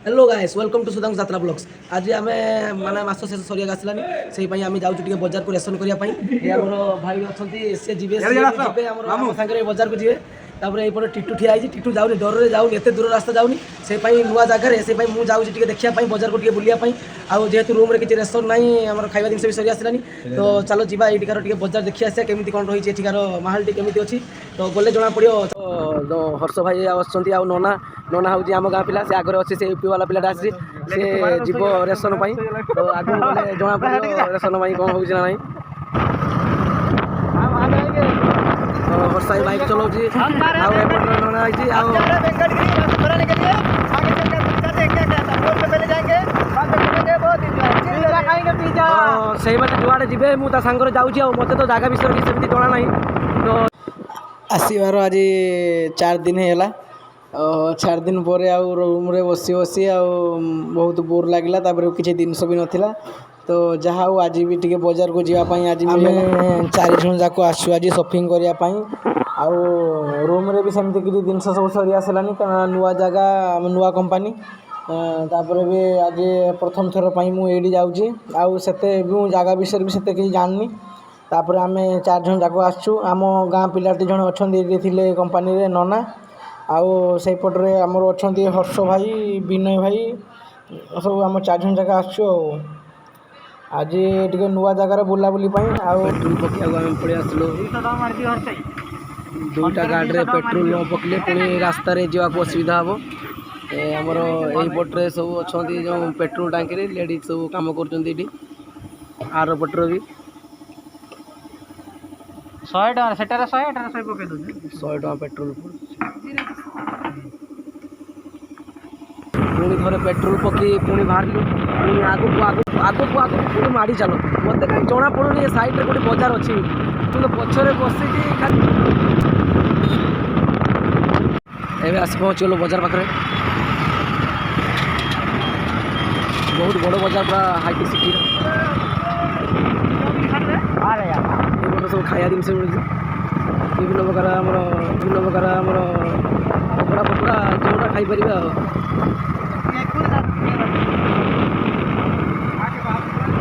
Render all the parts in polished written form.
Hello guys welcome to Sudhansh Yatra blogs. आज आम माने मास शेष सरिया आसलानी से आम जाऊँ बजार को रेसन करने भाई अच्छा सी जी सागर बजार को जी ये टिटू ठिया टिटू जाऊनी डर जाऊनी एत दूर रास्ता जाऊनी से नुआ जगार से मुझे जाऊँगी देखा बजार को बुलापाई आउ जेहेतु रूम किसी रेसन ना आम खावा जिन भी सरी आसलानी तो चलो जी ये बजार देखी आसा केमी कौन रही है माहौल टी केमी अच्छी तो गले जना पड़ो। तो हर्ष भाई आसुँच आ नना नना हूँ आम गाँ पिला से आगे अच्छे से यूपी वाला पिलाटा आसी से जीव रेसन तो आगे गले जना पड़ो रेसन कौन हो ना हर्ष भाई बाइक चलाऊँगी नना से जुआड़े जी मुझे सांगे जाऊँगी मत तो जगह विषय किसी जना ना तो आसबार आज 4 दिन है 4 दिन पर रूम रे बसी बसी बहुत बोर लगे किसी जिनस भी नाला तो जहाँ आज भी टे बजार को जावाई आज आम 4 जन जाक आसु आज सपिंग करने रूम रे भी सेमती किसी जिन सब सरी आसलानी नुआ जगह नुआ कंपानी तापर भी आज प्रथम थर पर मुझे जाऊँगी आते जगह विषय भी से किसी जाननी तापर आम 4 जन जाक आसु आम गाँ पिलाटी जन अच्छा थे कंपानी रे नना आउ से पटरे आमर अच्छा हर्ष भाई विनय भाई सब आम 4 जन जाक आसु आज टे नुआ जगार बुलाबुली पेट्रोल पकड़ आम पड़े आसलु 2टा गाड़ी पेट्रोल न पकड़े पुणी रास्तार जावाक असुविधा हे आमर यहीपटे सब अच्छा जो पेट्रोल टांकी लेडीज सब कम कर आर पटर भी 100 टका सेटारे 100 एटारे 100 पके दो 100 टका पेट्रोल पुणी थे पेट्रोल पकई पुणी बाहर पुणी आगू पुणी माड़ी चल मत कहीं जना पड़ूनी साइड गोटे बजार अच्छी पछरे बस आस पहुँचल बजार पाखे बहुत बड़ बजार पूरा हाईटेक सिटी सब खाया जिन विभिन्न प्रकार पकड़ा पकड़ा जोटा खाईपर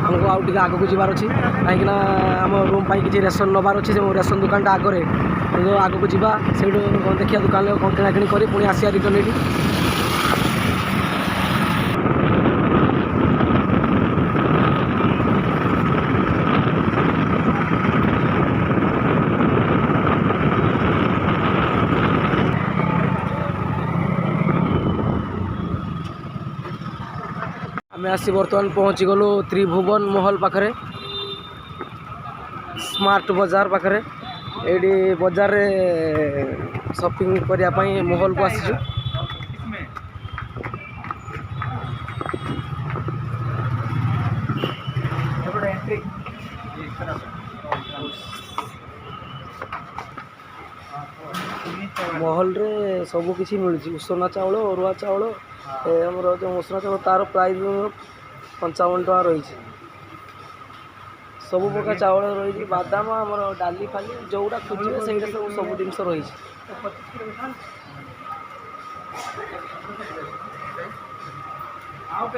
आमको आउ टे आगू जबार अच्छी कहीं आम रूम पर किसी रेसन नबार अच्छे से रेसन दुकानटा आगे तो आगू जा से देखिए दुकान कौन किणाकिणी कर पुणी आसिया रिटर्न ये आम आसी बर्तमान पहुँची गलु त्रिभुवन महल पाखे स्मार्ट बजार पाखे ये बजार शॉपिंग करने महल को आसीचु महल रे सब किसी मिलूँ उसना चाउल अरुआ चाउल आमर जो मसला चाउल तार प्राइस 55 टका रही सब प्रकार चाउल रही बादाम आमर डाली फाली जोटा खोजे से सब जिन रही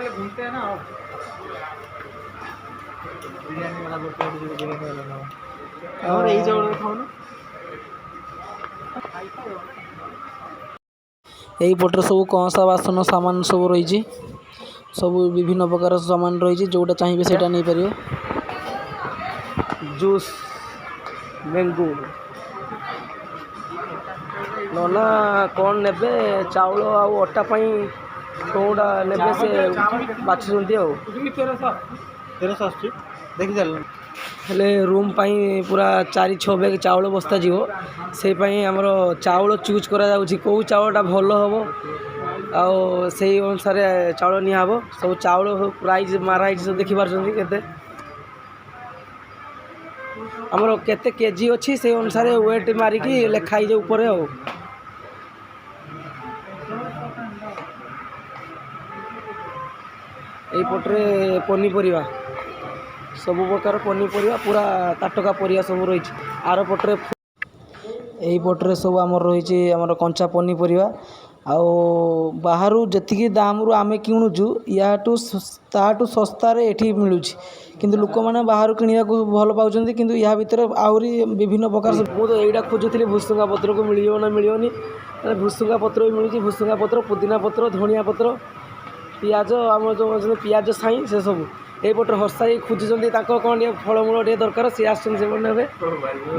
घूमते हैं ना बिरयानी वाला बिरयानी वाला और यही चाउल खाओ ना यही पटर सब कंसा बासन सामान सब रही सब विभिन्न प्रकार सामान रही जोटा चाहिए से नहीं पारे जूस मैंगो नना कौन ने चाउल आटा कौटा ने से बाछुंट देखी चल हेले रूम पाई पूरा 4-6 बैग चाउल बस्ता जीव से आमर चाउल चूज करा कौ चाउलटा भल हम से अनुसार चाउल निहब सब चाउल प्राइस माराई सब देखी पार्टी के आमर केते केजी अच्छी से अनुसार वेट मारिकी लेखाई ऊपर यहीपटे पनीपरिया सब प्रकार पनीपरिया पूरा ताटका परिया सब रही आर पटरे यही पटरे सब आमर रही आमर कंचा पनीपरिया ଆଉ ବାହାରୁ ଯେତିକି ଦାମରୁ ଆମେ କିଣୁଛୁ ତାଠୁ ଶସ୍ତାରେ ଏଠି ମିଳୁଛି, କିନ୍ତୁ ଲୋକମାନେ ବାହାରୁ କିଣିବାକୁ ଭଲ ପାଉଛନ୍ତି। କିନ୍ତୁ ଏହା ଭିତରେ ଆହୁରି ବିଭିନ୍ନ ପ୍ରକାର ମୁଁ ତ ଏଇଟା ଖୋଜୁଥିଲି ଭୁସୁଙ୍ଗା ପତ୍ରକୁ ମିଳିବ ନା ମିଳିବନି। ଭୁସୁଙ୍ଗା ପତ୍ର ବି ମିଳୁଛି, ଭୁସୁଙ୍ଗା ପତ୍ର, ପୁଦିନା ପତ୍ର, ଧନିଆ ପତ୍ର, ପିଆଜ, ଆମର ଯେଉଁ ଅଛନ୍ତି ପିଆଜ ସାଇଁ ସେସବୁ। ଏଇପଟରେ ହର୍ଷାଇ ଖୋଜୁଛନ୍ତି ତାଙ୍କ କ'ଣ ଟିକେ ଫଳମୂଳ ଟିକେ ଦରକାର, ସିଏ ଆସୁଛନ୍ତି ସେମାନେ ନେବେ।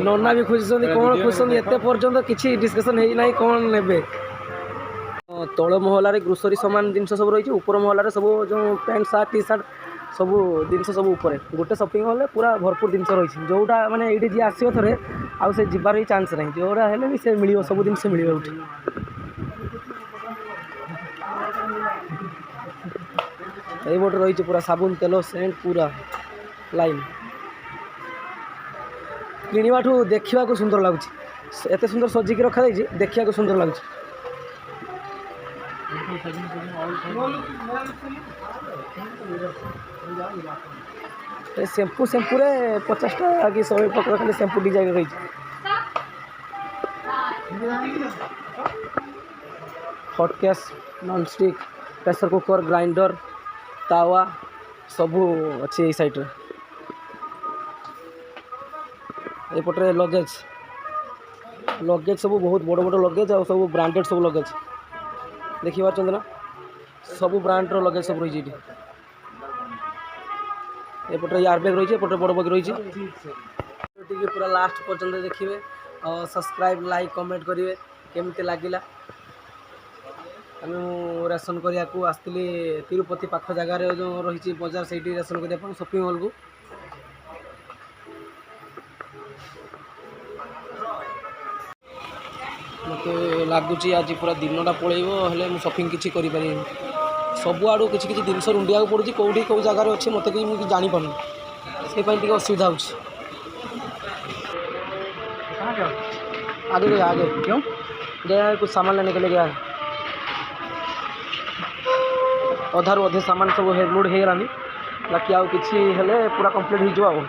ନନା ବି ଖୋଜୁଛନ୍ତି କ'ଣ ଖୋଜୁଛନ୍ତି, ଏତେ ପର୍ଯ୍ୟନ୍ତ କିଛି ଡିସ୍କସନ୍ ହେଇନାହିଁ କ'ଣ ନେବେ। ତଳ ମହଲାରେ ଗ୍ରୋସରୀ ସାମାନ ଜିନିଷ ସବୁ ରହିଛି, ଉପର ମହଲାରେ ସବୁ ଯେଉଁ ପ୍ୟାଣ୍ଟ ସାର୍ଟ ଟି ସାର୍ଟ ସବୁ ଜିନିଷ ସବୁ ଉପରେ। ଗୋଟେ ସପିଂ ମଲ୍ରେ ପୁରା ଭରପୁର ଜିନିଷ ରହିଛି, ଯେଉଁଟା ମାନେ ଏଇଠି ଯିଏ ଆସିବ ଥରେ ଆଉ ସେ ଯିବାର ହିଁ ଚାନ୍ସ ନାହିଁ। ଯେଉଁଟା ହେଲେ ବି ସେ ମିଳିବ, ସବୁ ଜିନିଷ ମିଳିବ ଏଇଠି। এইপଟେ ରହିଛି ପୁରା ସାବୁନ, ତେଲ, ସେଣ୍ଟ ପୁରା ଲାଇନ୍। କିଣିବାଠୁ ଦେଖିବାକୁ ସୁନ୍ଦର ଲାଗୁଛି, ଏତେ ସୁନ୍ଦର ସଜିକି ରଖାଯାଇଛି, ଦେଖିବାକୁ ସୁନ୍ଦର ଲାଗୁଛି। ସେମ୍ପୁରେ 50ଟା କି 100 ପ୍ରକାର ଖାଲି ସେମ୍ପୁ ଡିଜାଇନ୍ ରହିଛି। Hot gas, non-stick, pressure cooker, grinder, ତାୱା ସବୁ ଅଛି ଏଇ ସାଇଡ଼୍ରେ। ଏପଟରେ ଲଗେଜ୍ ସବୁ ବହୁତ ବଡ଼ ବଡ଼ ଲଗେଜ୍, ଆଉ ସବୁ ବ୍ରାଣ୍ଡେଡ଼ ସବୁ ଲଗେଜ୍ ଦେଖିପାରୁଛନ୍ତି ନା, ସବୁ ବ୍ରାଣ୍ଡର ଲଗେଜ୍ ସବୁ ରହିଛି ଏଠି। ଏପଟରେ ୟାର ବ୍ୟାଗ୍ ରହିଛି, ଏପଟରେ ବଡ଼ ବ୍ୟାଗ୍ ରହିଛି। ଟିକେ ପୁରା ଲାଷ୍ଟ ପର୍ଯ୍ୟନ୍ତ ଦେଖିବେ, ସବସ୍କ୍ରାଇବ୍, ଲାଇକ୍, କମେଣ୍ଟ କରିବେ କେମିତି ଲାଗିଲା। ମୁଁ ରେସନ୍ କରିବାକୁ ଆସିଥିଲି ତିରୁପତି ପାଖ ଜାଗାରେ ଯେଉଁ ରହିଛି ବଜାର, ସେଇଠି ରେସନ୍ କରିବା ପାଇଁ ସପିଂ ମଲ୍କୁ। ମୋତେ ଲାଗୁଛି ଆଜି ପୁରା ଦିନଟା ପଳେଇବ, ହେଲେ ମୁଁ ସପିଂ କିଛି କରିପାରିବିନି। ସବୁଆଡ଼ୁ କିଛି କିଛି ଜିନିଷ ରୁଣ୍ଡିବାକୁ ପଡ଼ୁଛି, କେଉଁଠି କେଉଁ ଜାଗାରେ ଅଛି ମୋତେ ବି ମୁଁ କିଛି ଜାଣିପାରୁନି, ସେଇପାଇଁ ଟିକେ ଅସୁବିଧା ହେଉଛି। आगे गया आगे क्यों गया है, कुछ सामान लेने के लिए गया है। अधारू अधे सामान सब लोड हो गलानी, बाकी आउ किछि हेले पूरा कंप्लीट हो जाओ।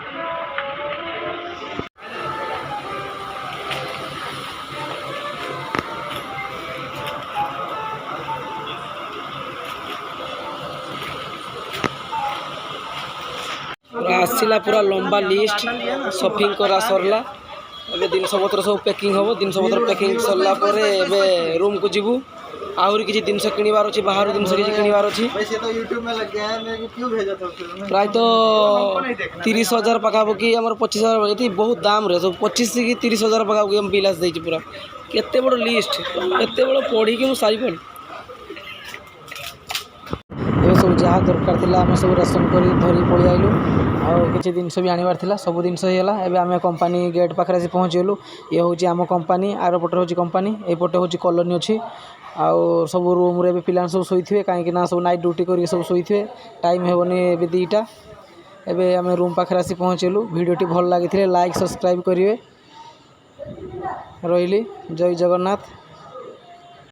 आसला पूरा लंबा लिस्ट शॉपिंग करा सरला। ଏବେ ଜିନିଷପତ୍ର ସବୁ ପ୍ୟାକିଂ ହେବ। ଜିନିଷପତ୍ର ପ୍ୟାକିଂ ସରିଲା ପରେ ଏବେ ରୁମ୍କୁ ଯିବୁ। ଆହୁରି କିଛି ଜିନିଷ କିଣିବାର ଅଛି, ବାହାରୁ ଜିନିଷ କିଛି କିଣିବାର ଅଛି। ପ୍ରାୟତଃ 30,000 ପାଖାପାଖି, ଆମର 25,000, ଏଠି ବହୁତ ଦାମରେ ସବୁ 25 କି 30,000 ପାଖାପାଖି ଆମ ବିଲ୍ ଆସିଯାଇଛି। ପୁରା କେତେ ବଡ଼ ଲିଷ୍ଟ, ଏତେ ବଡ଼ ପଢ଼ିକି ମୁଁ ସାରିପାରୁନି। ଏବେ ସବୁ ଯାହା ଦରକାର ଥିଲା ଆମେ ସବୁ ରେସନ୍ କରି ଧରି ପଳେଇ ଆଇଲୁ। ଆଉ କିଛି ଜିନିଷ ବି ଆଣିବାର ଥିଲା, ସବୁ ଜିନିଷ ହେଇଗଲା। ଏବେ ଆମେ କମ୍ପାନୀ ଗେଟ୍ ପାଖରେ ଆସି ପହଞ୍ଚିଗଲୁ। ଇଏ ହେଉଛି ଆମ କମ୍ପାନୀ, ଆର ପଟେ ହେଉଛି କମ୍ପାନୀ, ଏଇପଟେ ହେଉଛି କଲୋନୀ ଅଛି। ଆଉ ସବୁ ରୁମ୍ରେ ଏବେ ପିଲାମାନେ ସବୁ ଶୋଇଥିବେ, କାହିଁକି ନା ସବୁ ନାଇଟ୍ ଡ୍ୟୁଟି କରିକି ସବୁ ଶୋଇଥିବେ। ଟାଇମ୍ ହେବନି ଏବେ 2ଟା। ଏବେ ଆମେ ରୁମ୍ ପାଖରେ ଆସି ପହଞ୍ଚିଲୁ। ଭିଡ଼ିଓଟି ଭଲ ଲାଗିଥିଲେ ଲାଇକ୍, ସବସ୍କ୍ରାଇବ୍ କରିବେ। ରହିଲି, ଜୟ ଜଗନ୍ନାଥ।